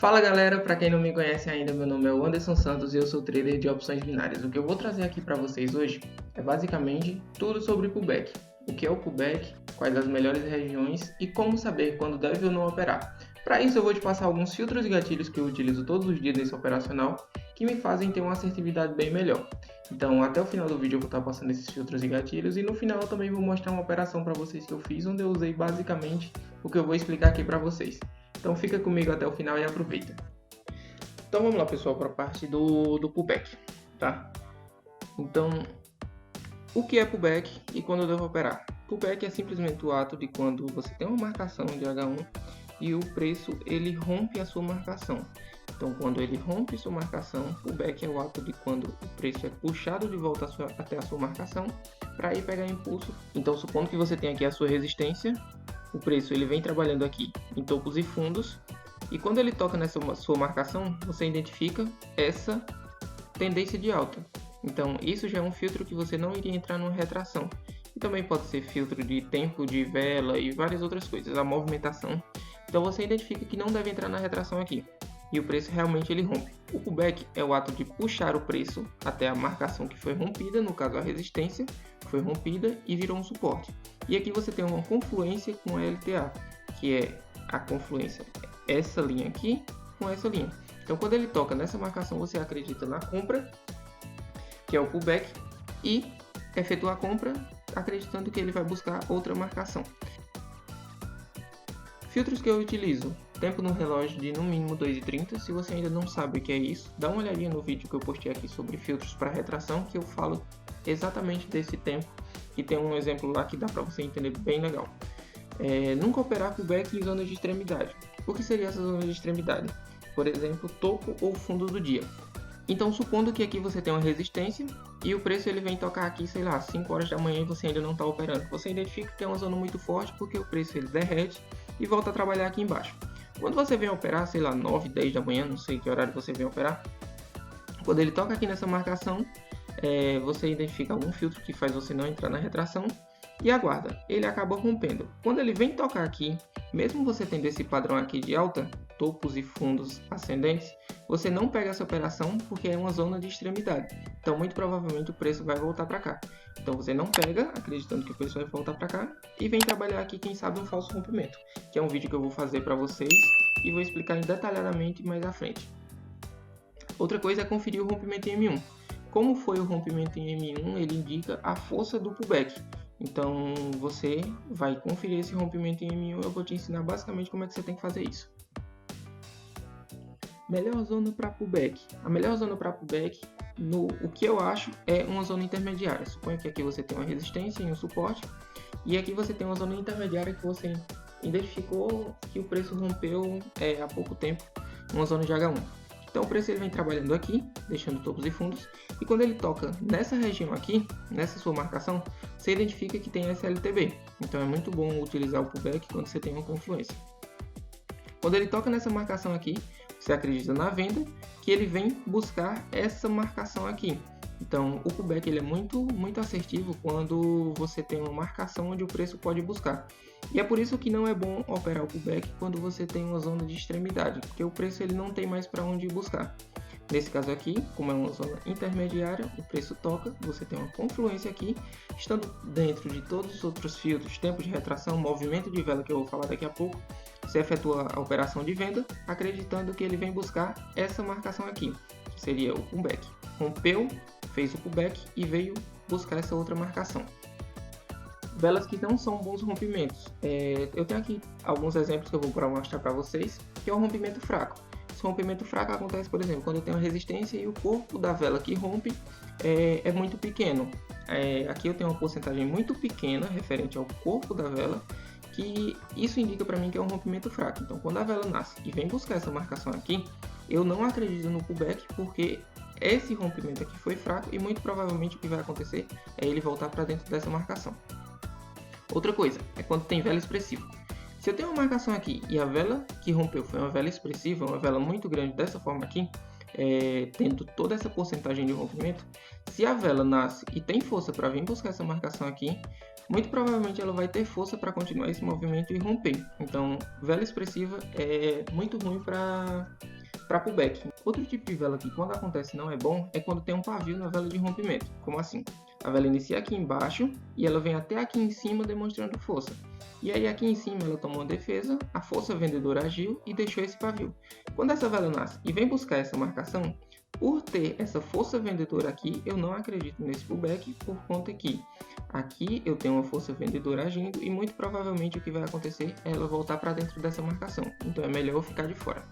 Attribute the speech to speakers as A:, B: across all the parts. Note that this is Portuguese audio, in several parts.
A: Fala galera, para quem não me conhece ainda, meu nome é Anderson Santos e eu sou trader de opções binárias. O que eu vou trazer aqui para vocês hoje é basicamente tudo sobre pullback. O que é o pullback, quais as melhores regiões e como saber quando deve ou não operar. Para isso eu vou te passar alguns filtros e gatilhos que eu utilizo todos os dias nesse operacional que me fazem ter uma assertividade bem melhor. Então até o final do vídeo eu vou estar passando esses filtros e gatilhos e no final eu também vou mostrar uma operação para vocês que eu fiz onde eu usei basicamente o que eu vou explicar aqui para vocês. Então fica comigo até o final e aproveita. Então vamos lá pessoal, para a parte do pullback, tá? Então, o que é pullback e quando eu devo operar? Pullback é simplesmente o ato de quando você tem uma marcação de H1 e o preço ele rompe a sua marcação. Então quando ele rompe sua marcação, pullback é o ato de quando o preço é puxado de volta até a sua marcação para ir pegar impulso. Então supondo que você tem aqui a sua resistência, o preço ele vem trabalhando aqui em topos e fundos e quando ele toca nessa sua marcação, você identifica essa tendência de alta. Então isso já é um filtro que você não iria entrar numa retração. E também pode ser filtro de tempo de vela e várias outras coisas, a movimentação. Então você identifica que não deve entrar na retração aqui. E o preço realmente ele rompe. O pullback é o ato de puxar o preço até a marcação que foi rompida, no caso a resistência, foi rompida e virou um suporte. E aqui você tem uma confluência com a LTA, que é a confluência essa linha aqui com essa linha. Então quando ele toca nessa marcação, você acredita na compra, que é o pullback, e efetua a compra acreditando que ele vai buscar outra marcação. Filtros que eu utilizo: tempo no relógio de no mínimo 2,30. Se você ainda não sabe o que é isso, dá uma olhadinha no vídeo que eu postei aqui sobre filtros para retração, que eu falo exatamente desse tempo, e tem um exemplo lá que dá para você entender bem legal. Nunca operar pullback em zonas de extremidade. O que seria essa zona de extremidade? Por exemplo, topo ou fundo do dia. Então, supondo que aqui você tem uma resistência e o preço ele vem tocar aqui, sei lá, 5 horas da manhã e você ainda não está operando. Você identifica que é uma zona muito forte porque o preço ele derrete e volta a trabalhar aqui embaixo. Quando você vem operar, sei lá, 9, 10 da manhã, não sei que horário você vem operar, quando ele toca aqui nessa marcação, você identifica algum filtro que faz você não entrar na retração e aguarda. Ele acaba rompendo. Quando ele vem tocar aqui, mesmo você tendo esse padrão aqui de alta, topos e fundos ascendentes, você não pega essa operação porque é uma zona de extremidade. Então muito provavelmente o preço vai voltar para cá. Então você não pega acreditando que o preço vai voltar para cá e vem trabalhar aqui, quem sabe, um falso rompimento, que é um vídeo que eu vou fazer para vocês e vou explicar detalhadamente mais à frente. Outra coisa é conferir o rompimento em M1. Como foi o rompimento em M1, ele indica a força do pullback. Então você vai conferir esse rompimento em M1, eu vou te ensinar basicamente como é que você tem que fazer isso. Melhor zona para pullback. A melhor zona para pullback, o que eu acho, é uma zona intermediária. Suponha que aqui você tem uma resistência e um suporte, e aqui você tem uma zona intermediária que você identificou que o preço rompeu há pouco tempo, uma zona de H1. Então o preço ele vem trabalhando aqui, deixando topos e fundos, e quando ele toca nessa região aqui, nessa sua marcação, você identifica que tem SLTB. Então é muito bom utilizar o pullback quando você tem uma confluência. Quando ele toca nessa marcação aqui, você acredita na venda, que ele vem buscar essa marcação aqui. Então o pullback ele é muito assertivo quando você tem uma marcação onde o preço pode buscar. E é por isso que não é bom operar o pullback quando você tem uma zona de extremidade, porque o preço ele não tem mais para onde buscar. Nesse caso aqui, como é uma zona intermediária, o preço toca, você tem uma confluência aqui, estando dentro de todos os outros filtros, tempo de retração, movimento de vela que eu vou falar daqui a pouco, você efetua a operação de venda, acreditando que ele vem buscar essa marcação aqui, que seria o pullback. Rompeu, fez o pullback e veio buscar essa outra marcação. Velas que não são bons rompimentos. Eu tenho aqui alguns exemplos que eu vou mostrar para vocês, que é o rompimento fraco. Esse rompimento fraco acontece, por exemplo, quando eu tenho uma resistência e o corpo da vela que rompe é muito pequeno. Aqui eu tenho uma porcentagem muito pequena referente ao corpo da vela, que isso indica para mim que é um rompimento fraco. Então quando a vela nasce e vem buscar essa marcação aqui, eu não acredito no pullback porque esse rompimento aqui foi fraco e muito provavelmente o que vai acontecer é ele voltar para dentro dessa marcação. Outra coisa é quando tem vela expressiva. Se eu tenho uma marcação aqui e a vela que rompeu foi uma vela expressiva, uma vela muito grande dessa forma aqui, tendo toda essa porcentagem de rompimento, se a vela nasce e tem força para vir buscar essa marcação aqui, muito provavelmente ela vai ter força para continuar esse movimento e romper. Então, vela expressiva é muito ruim para pullback. Outro tipo de vela que quando acontece não é bom é quando tem um pavio na vela de rompimento. Como assim? A vela inicia aqui embaixo e ela vem até aqui em cima demonstrando força. E aí aqui em cima ela tomou uma defesa, a força vendedora agiu e deixou esse pavio. Quando essa vela nasce e vem buscar essa marcação, por ter essa força vendedora aqui, eu não acredito nesse pullback, por conta que aqui eu tenho uma força vendedora agindo e muito provavelmente o que vai acontecer é ela voltar para dentro dessa marcação. Então é melhor eu ficar de fora.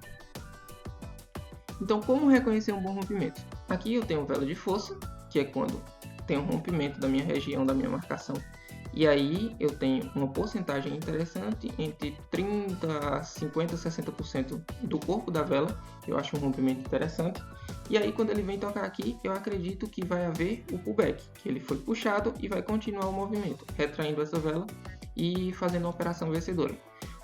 A: Então, como reconhecer um bom rompimento? Aqui eu tenho vela de força, que é quando tem um rompimento da minha região, da minha marcação. E aí eu tenho uma porcentagem interessante, entre 30%, 50%, 60% do corpo da vela. Eu acho um rompimento interessante. E aí quando ele vem tocar aqui, eu acredito que vai haver o pullback, que ele foi puxado e vai continuar o movimento, retraindo essa vela e fazendo a operação vencedora.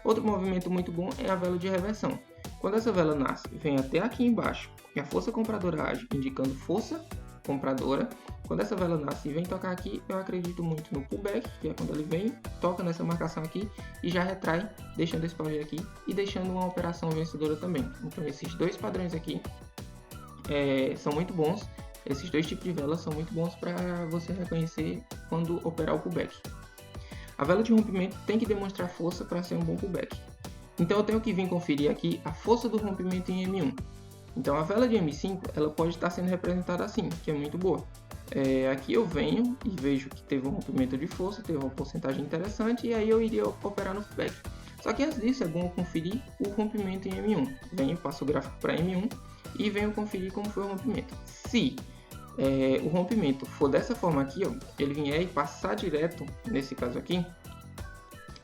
A: Outro movimento muito bom é a vela de reversão. Quando essa vela nasce, vem até aqui embaixo e a força compradora age, indicando força compradora. Quando essa vela nasce e vem tocar aqui, eu acredito muito no pullback, que é quando ele vem, toca nessa marcação aqui e já retrai, deixando esse pavio aqui e deixando uma operação vencedora também. Então esses dois padrões aqui são muito bons. Esses dois tipos de velas são muito bons para você reconhecer quando operar o pullback. A vela de rompimento tem que demonstrar força para ser um bom pullback. Então eu tenho que vir conferir aqui a força do rompimento em M1. Então a vela de M5 ela pode estar sendo representada assim, que é muito boa. Aqui eu venho e vejo que teve um rompimento de força, teve uma porcentagem interessante e aí eu iria operar no pullback. Só que antes disso é bom conferir o rompimento em M1. Venho, passo o gráfico para M1 e venho conferir como foi o rompimento. Se o rompimento for dessa forma aqui, ó, ele vier e passar direto, nesse caso aqui,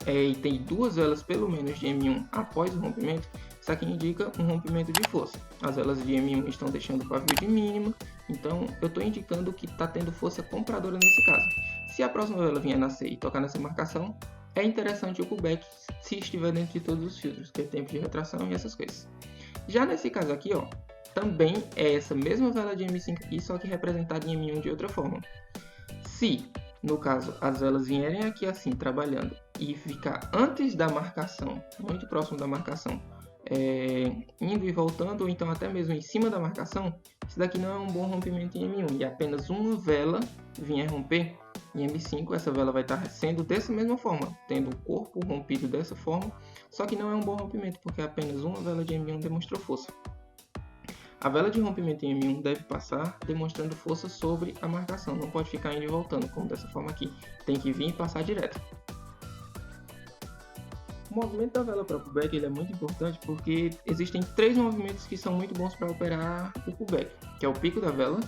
A: e tem duas velas pelo menos de M1 após o rompimento, isso aqui indica um rompimento de força. As velas de M1 estão deixando o pavio de mínima, então eu estou indicando que está tendo força compradora nesse caso. Se a próxima vela vier nascer e tocar nessa marcação, é interessante o pullback se estiver dentro de todos os filtros, que é tempo de retração e essas coisas. Já nesse caso aqui, ó, também é essa mesma vela de M5 aqui, só que representada em M1 de outra forma. Se, no caso, as velas vierem aqui assim, trabalhando, e ficar antes da marcação, muito próximo da marcação, indo e voltando, ou então até mesmo em cima da marcação, isso daqui não é um bom rompimento em M1, e apenas uma vela vier romper em M5, essa vela vai estar sendo dessa mesma forma, tendo o corpo rompido dessa forma, só que não é um bom rompimento, porque apenas uma vela de M1 demonstrou força. A vela de rompimento em M1 deve passar demonstrando força sobre a marcação, não pode ficar indo e voltando, como dessa forma aqui, tem que vir e passar direto. O movimento da vela para pullback ele é muito importante porque existem três movimentos que são muito bons para operar o pullback, que é o pico da vela,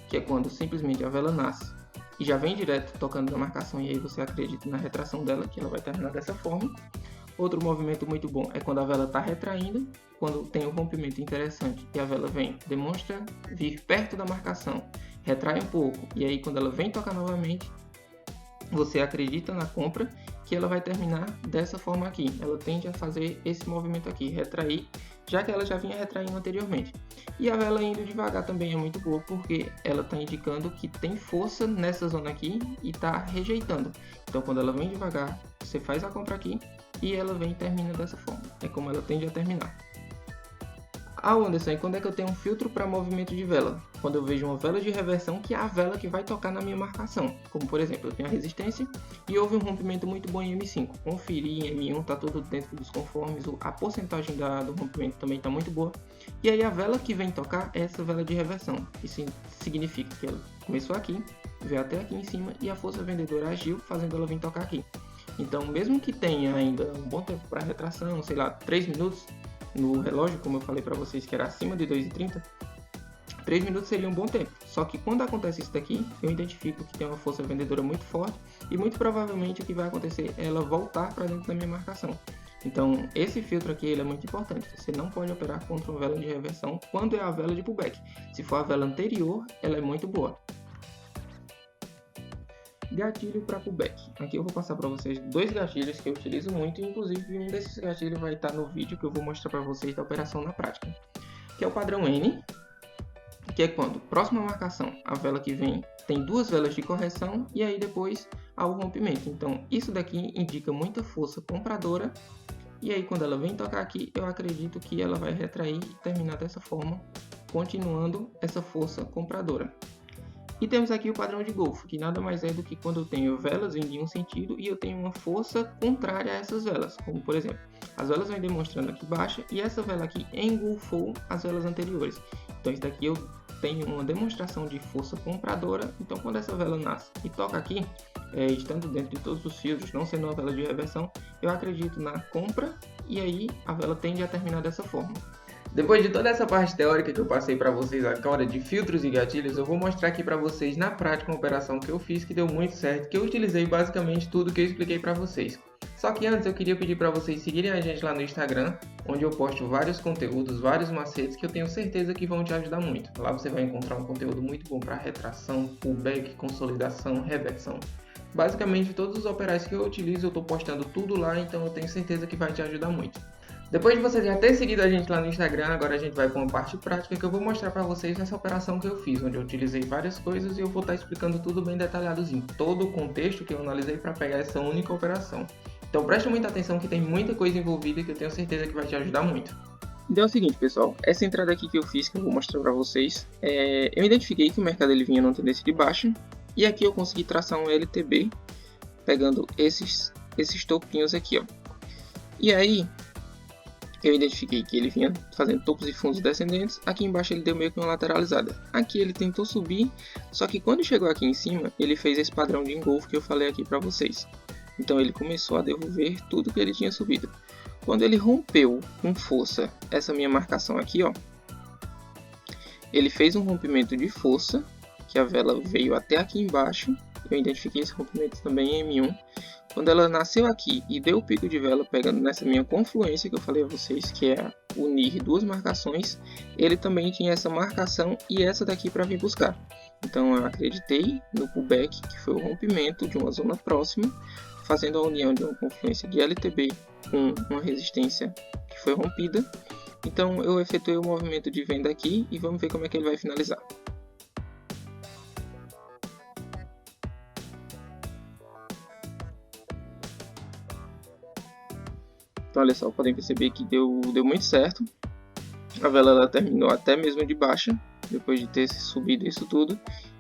A: que é quando simplesmente a vela nasce e já vem direto tocando na marcação e aí você acredita na retração dela, que ela vai terminar dessa forma. Outro movimento muito bom é quando a vela está retraindo, quando tem um rompimento interessante e a vela vem, demonstra vir perto da marcação, retrai um pouco e aí quando ela vem tocar novamente, você acredita na compra que ela vai terminar dessa forma aqui. Ela tende a fazer esse movimento aqui, retrair, já que ela já vinha retraindo anteriormente. E a vela indo devagar também é muito boa, porque ela está indicando que tem força nessa zona aqui e está rejeitando. Então quando ela vem devagar, você faz a compra aqui e ela vem e termina dessa forma. É como ela tende a terminar. Anderson, e quando é que eu tenho um filtro para movimento de vela? Quando eu vejo uma vela de reversão, que é a vela que vai tocar na minha marcação. Como por exemplo, eu tenho a resistência e houve um rompimento muito bom em M5. Conferi em M1, está tudo dentro dos conformes, a porcentagem do rompimento também está muito boa. E aí a vela que vem tocar é essa vela de reversão. Isso significa que ela começou aqui, veio até aqui em cima e a força vendedora agiu, fazendo ela vir tocar aqui. Então, mesmo que tenha ainda um bom tempo para retração, sei lá, 3 minutos, no relógio, como eu falei para vocês que era acima de 2,30, 3 minutos seria um bom tempo. Só que quando acontece isso daqui, eu identifico que tem uma força vendedora muito forte e muito provavelmente o que vai acontecer é ela voltar para dentro da minha marcação. Então esse filtro aqui ele é muito importante. Você não pode operar contra uma vela de reversão quando é a vela de pullback. Se for a vela anterior, ela é muito boa. Gatilho para pullback. Aqui eu vou passar para vocês dois gatilhos que eu utilizo muito, inclusive um desses gatilhos vai estar no vídeo que eu vou mostrar para vocês da operação na prática, que é o padrão N, que é quando, próxima marcação, a vela que vem tem duas velas de correção e aí depois há o rompimento. Então, isso daqui indica muita força compradora. E aí, quando ela vem tocar aqui, eu acredito que ela vai retrair e terminar dessa forma, continuando essa força compradora. E temos aqui o padrão de Golfo, que nada mais é do que quando eu tenho velas vindo em um sentido e eu tenho uma força contrária a essas velas. Como, por exemplo, as velas vêm demonstrando aqui baixa e essa vela aqui engolfou as velas anteriores. Então, isso daqui eu tenho uma demonstração de força compradora. Então, quando essa vela nasce e toca aqui, estando dentro de todos os filtros, não sendo uma vela de reversão, eu acredito na compra e aí a vela tende a terminar dessa forma. Depois de toda essa parte teórica que eu passei para vocês agora de filtros e gatilhos, eu vou mostrar aqui para vocês na prática uma operação que eu fiz que deu muito certo, que eu utilizei basicamente tudo que eu expliquei para vocês. Só que antes eu queria pedir para vocês seguirem a gente lá no Instagram, onde eu posto vários conteúdos, vários macetes que eu tenho certeza que vão te ajudar muito. Lá você vai encontrar um conteúdo muito bom para retração, pullback, consolidação, reversão. Basicamente todos os operais que eu utilizo eu estou postando tudo lá, então eu tenho certeza que vai te ajudar muito. Depois de você já ter seguido a gente lá no Instagram, agora a gente vai para uma parte prática que eu vou mostrar para vocês essa operação que eu fiz, onde eu utilizei várias coisas e eu vou estar explicando tudo bem detalhadozinho, todo o contexto que eu analisei para pegar essa única operação. Então preste muita atenção que tem muita coisa envolvida que eu tenho certeza que vai te ajudar muito. Então é o seguinte, pessoal, essa entrada aqui que eu fiz, que eu vou mostrar para vocês, eu identifiquei que o mercado ele vinha numa tendência de baixa e aqui eu consegui traçar um LTB pegando esses topinhos aqui, ó. E aí eu identifiquei que ele vinha fazendo topos e fundos descendentes. Aqui embaixo ele deu meio que uma lateralizada. Aqui ele tentou subir, só que quando chegou aqui em cima, ele fez esse padrão de engolfo que eu falei aqui para vocês. Então ele começou a devolver tudo que ele tinha subido. Quando ele rompeu com força essa minha marcação aqui, ó, ele fez um rompimento de força, que a vela veio até aqui embaixo. Eu identifiquei esse rompimento também em M1. Quando ela nasceu aqui e deu o pico de vela pegando nessa minha confluência que eu falei a vocês, que é unir duas marcações, ele também tinha essa marcação e essa daqui para vir buscar. Então eu acreditei no pullback, que foi o rompimento de uma zona próxima, fazendo a união de uma confluência de LTB com uma resistência que foi rompida. Então eu efetuei o movimento de venda aqui e vamos ver como é que ele vai finalizar. Então olha só, podem perceber que deu muito certo. A vela ela terminou até mesmo de baixa, depois de ter subido isso tudo.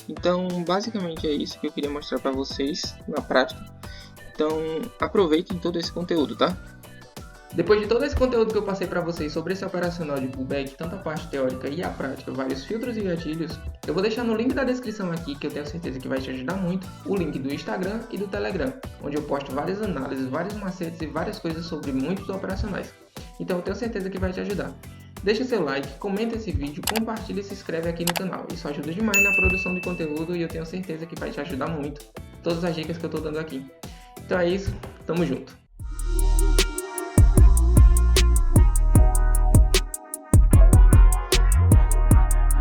A: Então basicamente é isso que eu queria mostrar para vocês na prática. Então aproveitem todo esse conteúdo, tá? Depois de todo esse conteúdo que eu passei para vocês sobre esse operacional de pullback, tanto a parte teórica e a prática, vários filtros e gatilhos, eu vou deixar no link da descrição aqui, que eu tenho certeza que vai te ajudar muito, o link do Instagram e do Telegram, onde eu posto várias análises, vários macetes e várias coisas sobre muitos operacionais. Então eu tenho certeza que vai te ajudar. Deixa seu like, comenta esse vídeo, compartilha e se inscreve aqui no canal. Isso ajuda demais na produção de conteúdo e eu tenho certeza que vai te ajudar muito. Todas as dicas que eu estou dando aqui. Então é isso, tamo junto.